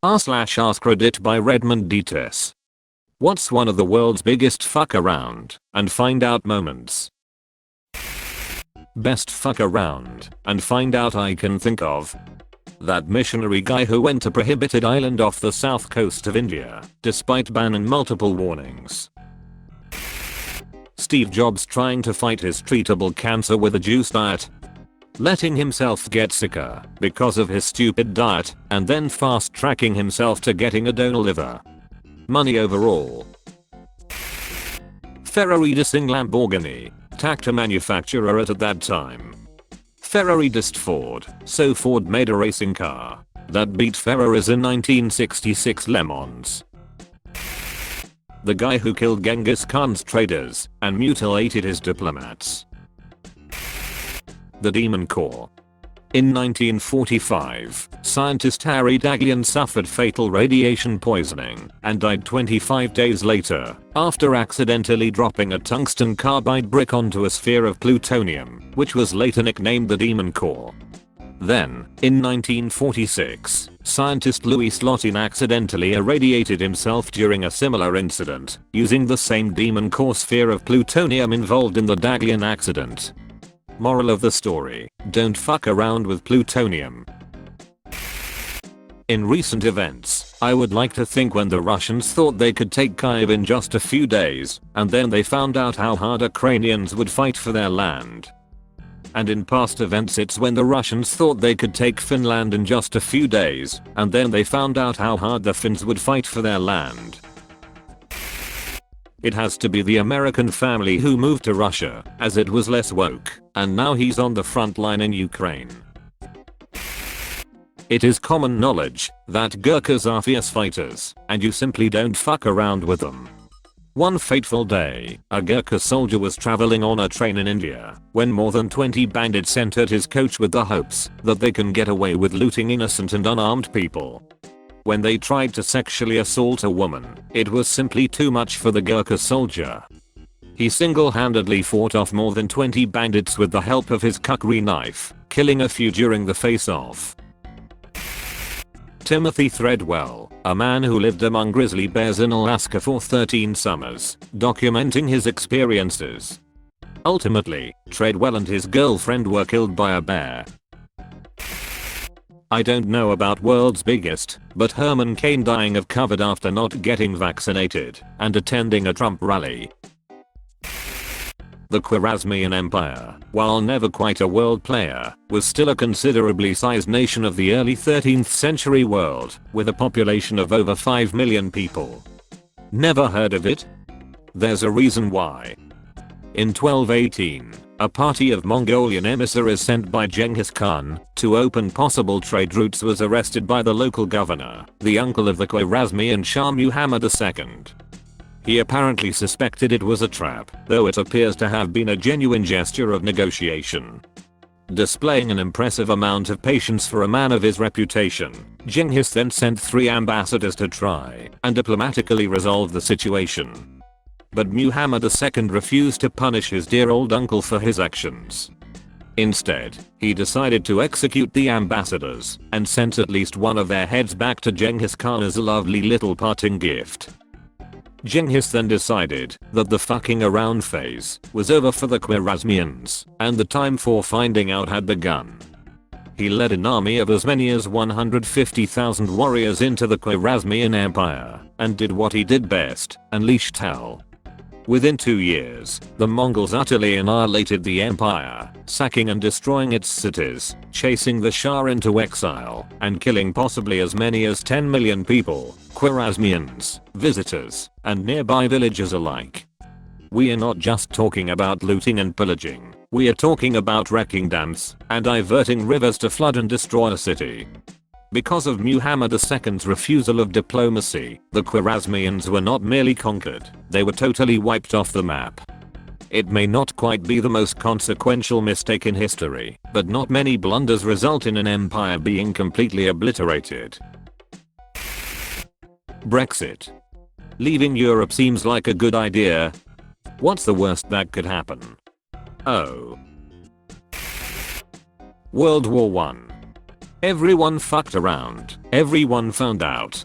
r/AskReddit by Redmond Dtes. What's one of the world's biggest fuck around and find out moments? Best fuck around and find out I can think of. That missionary guy who went to prohibited island off the south coast of India, despite ban and multiple warnings. Steve Jobs trying to fight his treatable cancer with a juice diet. Letting himself get sicker because of his stupid diet and then fast tracking himself to getting a donor liver. Money overall. Ferrari dissing Lamborghini, tractor manufacturer at that time. Ferrari dissed Ford, so Ford made a racing car that beat Ferraris in 1966 Le Mans. The guy who killed Genghis Khan's traders and mutilated his diplomats. The Demon Core. In 1945, scientist Harry Daghlian suffered fatal radiation poisoning and died 25 days later after accidentally dropping a tungsten carbide brick onto a sphere of plutonium, which was later nicknamed the Demon Core. Then, in 1946, scientist Louis Slotin accidentally irradiated himself during a similar incident, using the same Demon Core sphere of plutonium involved in the Daghlian accident. Moral of the story: don't fuck around with plutonium. In recent events, I would like to think when the Russians thought they could take Kyiv in just a few days, and then they found out how hard Ukrainians would fight for their land. And in past events it's when the Russians thought they could take Finland in just a few days, and then they found out how hard the Finns would fight for their land. It has to be the American family who moved to Russia, as it was less woke, and now he's on the front line in Ukraine. It is common knowledge that Gurkhas are fierce fighters, and you simply don't fuck around with them. One fateful day, a Gurkha soldier was traveling on a train in India when more than 20 bandits entered his coach with the hopes that they can get away with looting innocent and unarmed people. When they tried to sexually assault a woman, it was simply too much for the Gurkha soldier. He single-handedly fought off more than 20 bandits with the help of his kukri knife, killing a few during the face-off. Timothy Threadwell, a man who lived among grizzly bears in Alaska for 13 summers, documenting his experiences. Ultimately, Treadwell and his girlfriend were killed by a bear. I don't know about world's biggest, but Herman Cain dying of COVID after not getting vaccinated and attending a Trump rally. The Khwarezmian Empire, while never quite a world player, was still a considerably sized nation of the early 13th century world, with a population of over 5 million people. Never heard of it? There's a reason why. In 1218, a party of Mongolian emissaries sent by Genghis Khan to open possible trade routes was arrested by the local governor, the uncle of the Khwarezmian Shah Muhammad II. He apparently suspected it was a trap, though it appears to have been a genuine gesture of negotiation. Displaying an impressive amount of patience for a man of his reputation, Genghis then sent 3 ambassadors to try and diplomatically resolve the situation. But Muhammad II refused to punish his dear old uncle for his actions. Instead, he decided to execute the ambassadors and sent at least one of their heads back to Genghis Khan as a lovely little parting gift. Genghis then decided that the fucking around phase was over for the Khwarezmians, and the time for finding out had begun. He led an army of as many as 150,000 warriors into the Khwarezmian Empire and did what he did best: unleashed hell. Within 2 years, the Mongols utterly annihilated the empire, sacking and destroying its cities, chasing the Shah into exile, and killing possibly as many as 10 million people, Khwarezmians, visitors, and nearby villagers alike. We are not just talking about looting and pillaging, we are talking about wrecking dams and diverting rivers to flood and destroy a city. Because of Muhammad II's refusal of diplomacy, the Khwarezmians were not merely conquered, they were totally wiped off the map. It may not quite be the most consequential mistake in history, but not many blunders result in an empire being completely obliterated. Brexit. Leaving Europe seems like a good idea. What's the worst that could happen? Oh. World War I. Everyone fucked around. Everyone found out.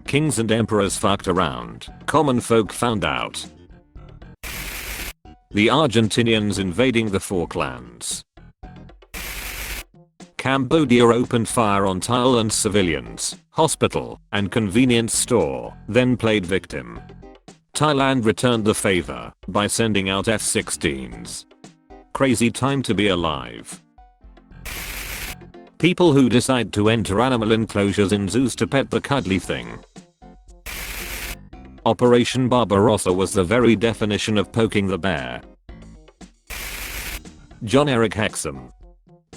Kings and emperors fucked around. Common folk found out. The Argentinians invading the Falklands. Cambodia opened fire on Thailand's civilians, hospital, and convenience store, then played victim. Thailand returned the favor by sending out F-16s. Crazy time to be alive. People who decide to enter animal enclosures in zoos to pet the cuddly thing. Operation Barbarossa was the very definition of poking the bear. John Eric Hexam.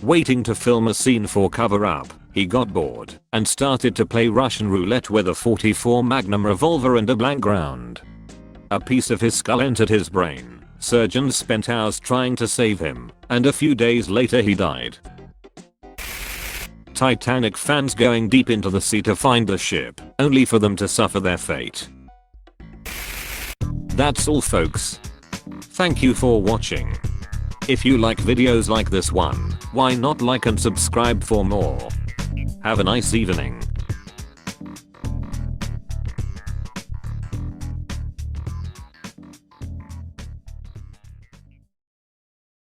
Waiting to film a scene for Cover Up, he got bored and started to play Russian roulette with a .44 Magnum revolver and a blank ground. A piece of his skull entered his brain. Surgeons spent hours trying to save him, and a few days later he died. Titanic fans going deep into the sea to find the ship, only for them to suffer their fate. That's all folks. Thank you for watching. If you like videos like this one, why not like and subscribe for more? Have a nice evening.